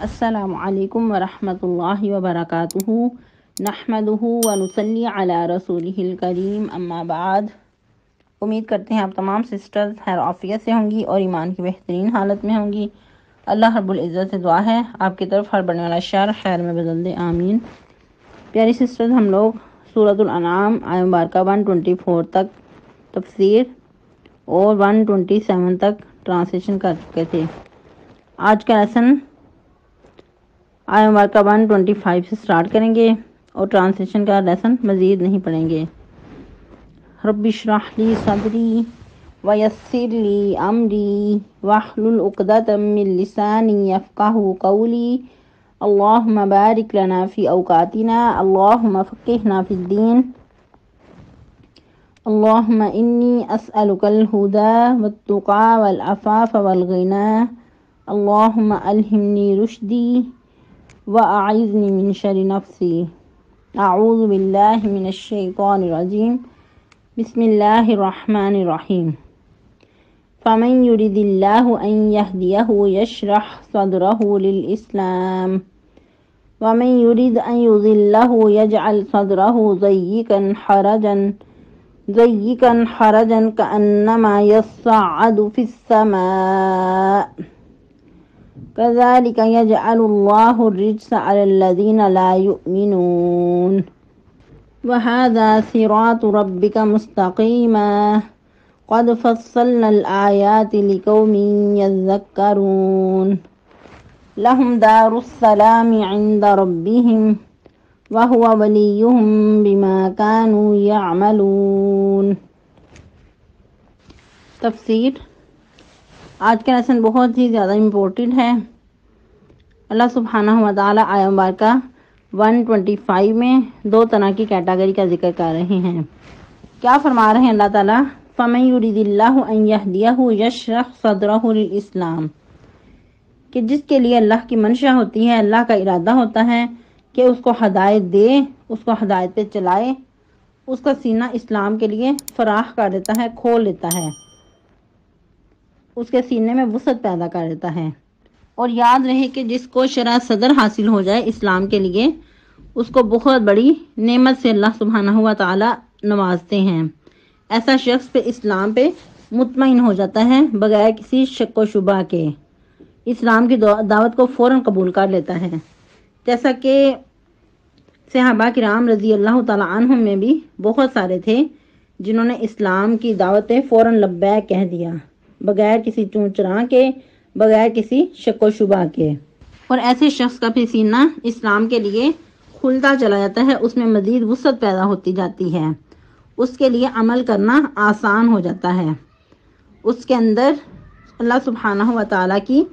السلام علیکم ورحمۃ اللہ وبرکاتہ نحمدہ ونصلی علی رسولہ الکریم اما بعد۔ امید کرتے ہیں آپ تمام سسٹرز خیر عافیت سے ہوں گی اور ایمان کی بہترین حالت میں ہوں گی۔ اللہ رب العزت سے دعا ہے آپ کی طرف ہر بڑھنے والا شر خیر میں بدل دے، آمین۔ پیاری سسٹرز، ہم لوگ سورۃ الانعام آیہ مبارکہ 124 تک تفسیر اور 127 تک ٹرانسلیشن کر چکے تھے۔ آج کا لیسن آیہ مبارکہ 125 سے سٹارٹ کریں گے اور ٹرانسلیشن کا لیسن مزید نہیں پڑھیں گے۔ رب اشرح لی صدری ویسر لی امری واحلل عقدۃ من لسانی یفقہوا قولی اللہم بارک لنا فی اوقاتنا اللہم فقہنا فی الدین اللہم انی اسألک الہدی والتقی والعفاف والغنی اللہم الہمنی رشدی وَأَعِذْنِي مِن شَرِّ نَفْسِي اعوذ باللہ من الشیطان الرجیم بسم اللہ الرحمن الرحیم فَمَن يُرِدِ اللَّهُ أَن يَهْدِيَهُ يَشْرَحْ صَدْرَهُ لِلْإِسْلَامِ وَمَن يُرِدْ أَن يُضِلَّهُ يَجْعَلْ صَدْرَهُ ضَيِّقًا حَرَجًا كَأَنَّمَا يَصَّعَّدُ فِي السَّمَاءِ كذلك يجعل الله الرجس على الذين لا يؤمنون وهذا صراط ربك مستقيما قد فصلنا الآيات لقوم يذكرون لهم دار السلام عند ربهم وهو وليهم بما كانوا يعملون۔ تفسیر۔ آج کا لیسن بہت ہی زیادہ امپورٹنٹ ہے۔ اللہ سبحانہ و تعالیٰ آیہ مبارکہ 125 میں دو طرح کی کیٹیگری کا ذکر کر رہے ہیں۔ کیا فرما رہے ہیں اللہ تعالیٰ؟ فَمَن يُرِدِ اللَّهُ أَن يَهْدِيَهُ يَشْرَحْ صَدْرَهُ لِلْإِسْلَامِ کہ جس کے لیے اللہ کی منشا ہوتی ہے، اللہ کا ارادہ ہوتا ہے کہ اس کو ہدایت دے، اس کو ہدایت پہ چلائے، اس کا سینہ اسلام کے لیے فراخ کر دیتا ہے، کھول دیتا ہے، اس کے سینے میں وسعت پیدا کر دیتا ہے۔ اور یاد رہے کہ جس کو شرح صدر حاصل ہو جائے اسلام کے لیے، اس کو بہت بڑی نعمت سے اللہ سبحانہ و تعالی نوازتے ہیں۔ ایسا شخص پہ اسلام پہ مطمئن ہو جاتا ہے بغیر کسی شک و شبہ کے، اسلام کی دعوت کو فوراً قبول کر لیتا ہے۔ جیسا کہ صحابہ کرام رضی اللہ تعالیٰ عنہم میں بھی بہت سارے تھے جنہوں نے اسلام کی دعوت فوراً لبیک کہہ دیا، بغیر کسی چون چرا کے، بغیر کسی شک و شبہ کے۔ اور ایسے شخص کا بھی سینہ اسلام کے لیے کھلتا چلا جاتا ہے، اس میں مزید وسعت پیدا ہوتی جاتی ہے، اس کے لیے عمل کرنا آسان ہو جاتا ہے، اس کے اندر اللہ سبحانہ و تعالیٰ کی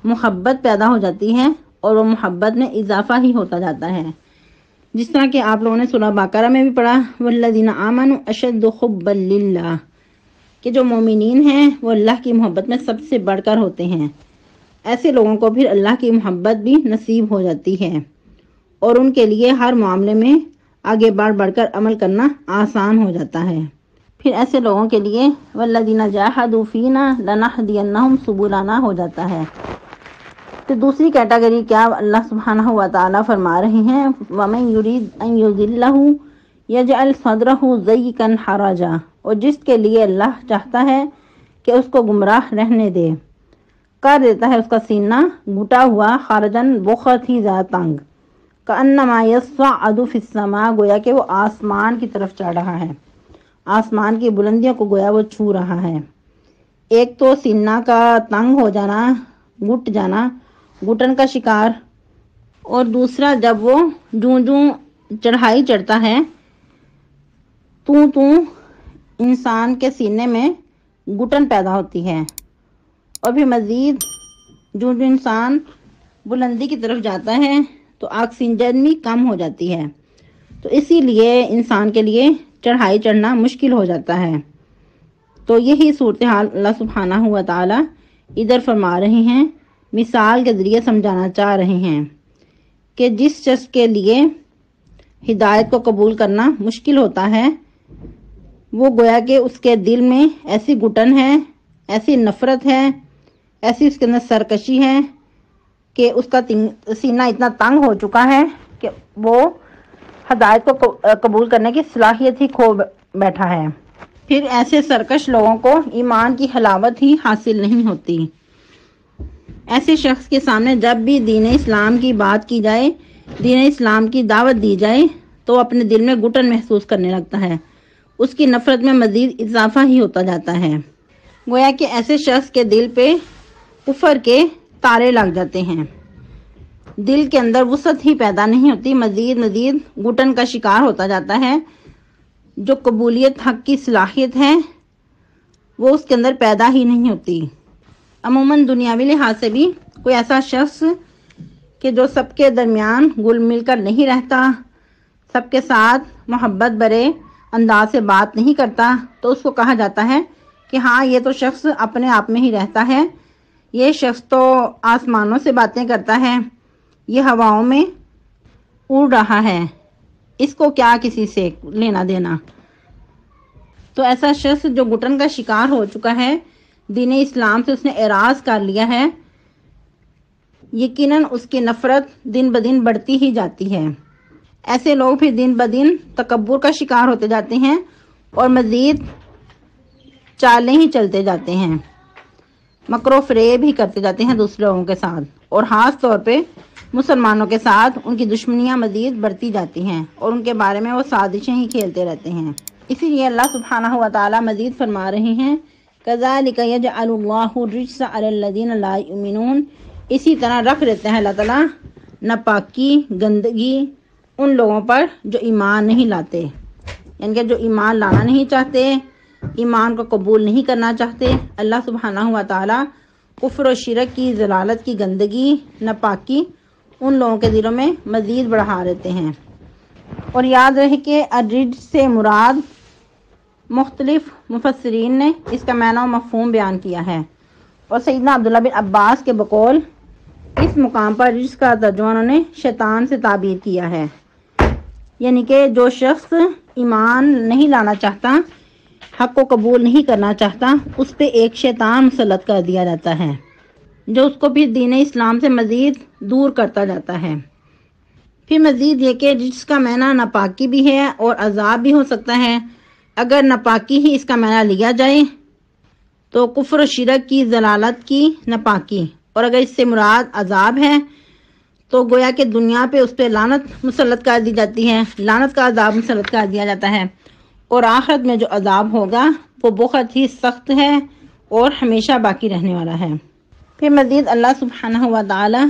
محبت پیدا ہو جاتی ہے اور وہ محبت میں اضافہ ہی ہوتا جاتا ہے۔ جس طرح کہ آپ لوگوں نے سورہ بقرہ میں بھی پڑھا وَالَّذِينَ آمَنُوا أَشَدُّ حُبًّا لِلَّهِ کہ جو مومنین ہیں وہ اللہ کی محبت میں سب سے بڑھ کر ہوتے ہیں۔ ایسے لوگوں کو پھر اللہ کی محبت بھی نصیب ہو جاتی ہے اور ان کے لیے ہر معاملے میں آگے بڑھ بڑھ کر عمل کرنا آسان ہو جاتا ہے۔ پھر ایسے لوگوں کے لیے وَالَّذِينَ جَاهَدُوا فِينَا لَنَهْدِيَنَّهُمْ سُبُلَنَا ہو جاتا ہے۔ تو دوسری کیٹیگری کیا اللہ سبحانہ و تعالیٰ فرما رہے ہیں؟ وَمَن يُرِدْ أَن يُضِلَّهُ يَجْعَلْ صَدْرَهُ ضَيِّقًا حَرَجًا اور جس کے لیے اللہ چاہتا ہے کہ اس کو گمراہ رہنے دے، کر دیتا ہے اس کا سینہ گھٹا ہوا، خارجن بہت ہی زیادہ تنگ، کأنما یصعد فی السماء گویا کہ وہ آسمان کی طرف چڑھ رہا ہے، آسمان کی بلندیوں کو گویا وہ چھو رہا ہے۔ ایک تو سینہ کا تنگ ہو جانا، گھٹ جانا، گھٹن کا شکار، اور دوسرا جب وہ جوں چڑھائی چڑھتا ہے تو انسان کے سینے میں گھٹن پیدا ہوتی ہے، اور پھر مزید جو انسان بلندی کی طرف جاتا ہے تو آکسیجن بھی کم ہو جاتی ہے، تو اسی لیے انسان کے لیے چڑھائی چڑھنا مشکل ہو جاتا ہے۔ تو یہی صورتحال اللہ سبحانہ و تعالی ادھر فرما رہے ہیں، مثال کے ذریعے سمجھانا چاہ رہے ہیں کہ جس شخص کے لیے ہدایت کو قبول کرنا مشکل ہوتا ہے، وہ گویا کہ اس کے دل میں ایسی گھٹن ہے، ایسی نفرت ہے، ایسی اس کے اندر سرکشی ہے کہ اس کا سینہ اتنا تنگ ہو چکا ہے کہ وہ ہدایت کو قبول کرنے کی صلاحیت ہی کھو بیٹھا ہے۔ پھر ایسے سرکش لوگوں کو ایمان کی حلاوت ہی حاصل نہیں ہوتی۔ ایسے شخص کے سامنے جب بھی دین اسلام کی بات کی جائے، دین اسلام کی دعوت دی جائے تو اپنے دل میں گھٹن محسوس کرنے لگتا ہے، اس کی نفرت میں مزید اضافہ ہی ہوتا جاتا ہے۔ گویا کہ ایسے شخص کے دل پہ کفر کے تارے لگ جاتے ہیں، دل کے اندر وسعت ہی پیدا نہیں ہوتی، مزید گھٹن کا شکار ہوتا جاتا ہے۔ جو قبولیت حق کی صلاحیت ہے وہ اس کے اندر پیدا ہی نہیں ہوتی۔ عموماً دنیاوی لحاظ سے بھی کوئی ایسا شخص کہ جو سب کے درمیان گل مل کر نہیں رہتا، سب کے ساتھ محبت بھرے انداز سے بات نہیں کرتا، تو اس کو کہا جاتا ہے کہ ہاں یہ تو شخص اپنے آپ میں ہی رہتا ہے، یہ شخص تو آسمانوں سے باتیں کرتا ہے، یہ ہواؤں میں اڑ رہا ہے، اس کو کیا کسی سے لینا دینا۔ تو ایسا شخص جو گھٹن کا شکار ہو چکا ہے، دین اسلام سے اس نے اعراض کر لیا ہے، یقیناً اس کی نفرت دن بدن بڑھتی ہی جاتی ہے۔ ایسے لوگ پھر دن بدن تکبر کا شکار ہوتے جاتے ہیں اور مزید چالیں ہی چلتے جاتے ہیں، مکر و فریب ہی کرتے جاتے ہیں دوسرے لوگوں کے ساتھ، اور خاص طور پہ مسلمانوں کے ساتھ ان کی دشمنیاں مزید بڑھتی جاتی ہیں اور ان کے بارے میں وہ سازشیں ہی کھیلتے رہتے ہیں۔ اسی لیے اللہ سبحانہ و تعالی مزید فرما رہے ہیں کذالک یجعل اللہ الرجس علی الذین لا یؤمنون، اسی طرح رکھ دیتے ہیں اللہ تعالیٰ ناپاکی گندگی ان لوگوں پر جو ایمان نہیں لاتے، یعنی کہ جو ایمان لانا نہیں چاہتے، ایمان کو قبول نہیں کرنا چاہتے۔ اللہ سبحانہ و تعالیٰ کفر و شرک کی ضلالت کی گندگی ناپاکی ان لوگوں کے دلوں میں مزید بڑھا دیتے ہیں۔ اور یاد رہے کہ الرجس سے مراد مختلف مفسرین نے اس کا معنی و مفہوم بیان کیا ہے، اور سیدنا عبداللہ بن عباس کے بقول اس مقام پر رجس کا ترجمہ انہوں نے شیطان سے تعبیر کیا ہے، یعنی کہ جو شخص ایمان نہیں لانا چاہتا، حق کو قبول نہیں کرنا چاہتا، اس پہ ایک شیطان مسلط کر دیا جاتا ہے جو اس کو پھر دین اسلام سے مزید دور کرتا جاتا ہے۔ پھر مزید یہ کہ رجس کا معنی ناپاکی بھی ہے اور عذاب بھی ہو سکتا ہے۔ اگر ناپاکی ہی اس کا معنی لیا جائے تو کفر و شرک کی ضلالت کی ناپاکی، اور اگر اس سے مراد عذاب ہے تو گویا کہ دنیا پہ اس پہ لعنت مسلط کر دی جاتی ہے، لعنت کا عذاب مسلط کر دیا جاتا ہے، اور آخرت میں جو عذاب ہوگا وہ بہت ہی سخت ہے اور ہمیشہ باقی رہنے والا ہے۔ پھر مزید اللہ سبحانہ و تعالی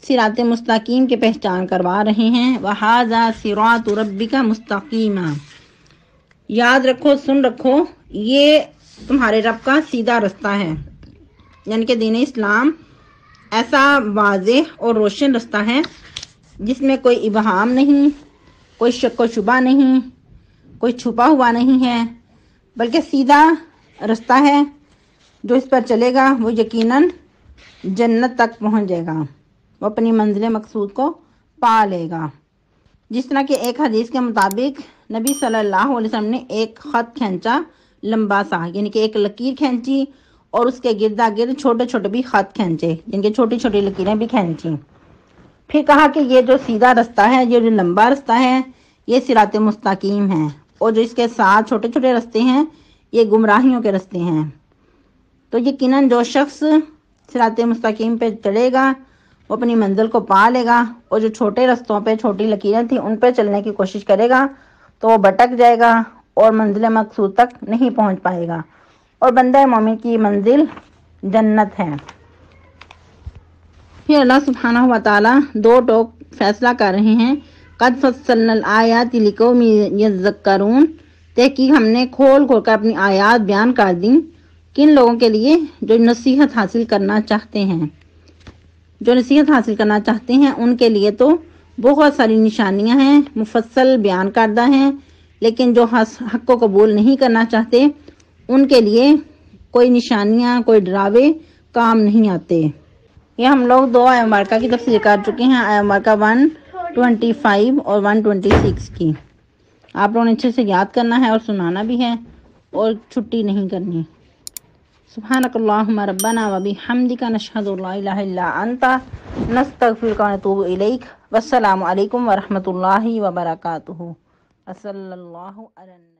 صراط مستقیم کی پہچان کروا رہے ہیں، وَهَذَا صِرَاطُ رَبِّكَ مُسْتَقِيمًا، یاد رکھو، سن رکھو، یہ تمہارے رب کا سیدھا رستہ ہے، یعنی کہ دین اسلام ایسا واضح اور روشن رستہ ہے جس میں کوئی ابہام نہیں، کوئی شک و شبہ نہیں، کوئی چھپا ہوا نہیں ہے، بلکہ سیدھا رستہ ہے۔ جو اس پر چلے گا وہ یقیناً جنت تک پہنچ جائے گا، وہ اپنی منزل مقصود کو پا لے گا۔ جس طرح کہ ایک حدیث کے مطابق نبی صلی اللہ علیہ وسلم نے ایک خط کھینچا لمبا سا، یعنی کہ ایک لکیر کھینچی اور اس کے گردا گرد چھوٹے چھوٹے بھی خط کھینچے، یعنی کہ چھوٹی چھوٹی لکیریں بھی کھینچی۔ پھر کہا کہ یہ جو سیدھا رستہ ہے، یہ جو لمبا رستہ ہے، یہ صراط مستقیم ہے، اور جو اس کے ساتھ چھوٹے چھوٹے رستے ہیں یہ گمراہیوں کے رستے ہیں۔ تو یقیناً جو شخص صراط مستقیم پہ چلے گا وہ اپنی منزل کو پا لے گا، اور جو چھوٹے رستوں پہ چھوٹی لکیریں تھیں ان پہ چلنے کی کوشش کرے گا تو وہ بھٹک جائے گا اور منزل مقصود تک نہیں پہنچ پائے گا، اور بندہ مومن کی منزل جنت ہے۔ پھر اللہ سبحانہ و تعالی دو ٹوک فیصلہ کر رہے ہیں، قد فصلنا الآیات لقوم یذکرون، تحقیق ہم نے کھول کھول کر اپنی آیات بیان کر دیں کن لوگوں کے لیے جو نصیحت حاصل کرنا چاہتے ہیں۔ جو نصیحت حاصل کرنا چاہتے ہیں ان کے لیے تو بہت ساری نشانیاں ہیں، مفصل بیان کردہ ہیں، لیکن جو حق کو قبول نہیں کرنا چاہتے ان کے لیے کوئی نشانیاں، کوئی ڈراوے کام نہیں آتے۔ یہ ہم لوگ دو آیہ مبارکہ کی تفسیر کر چکے ہیں، آیہ مبارکہ 125 اور 126 کی۔ آپ لوگوں نے اچھے سے یاد کرنا ہے اور سنانا بھی ہے اور چھٹی نہیں کرنی۔ سبحانک اللہم ربنا و بحمدک نشہد ان لا الہ الا انت نستغفرک و نتوب الیک والسلام علیکم ورحمۃ اللہ وبرکاتہ. صلی اللہ علیہ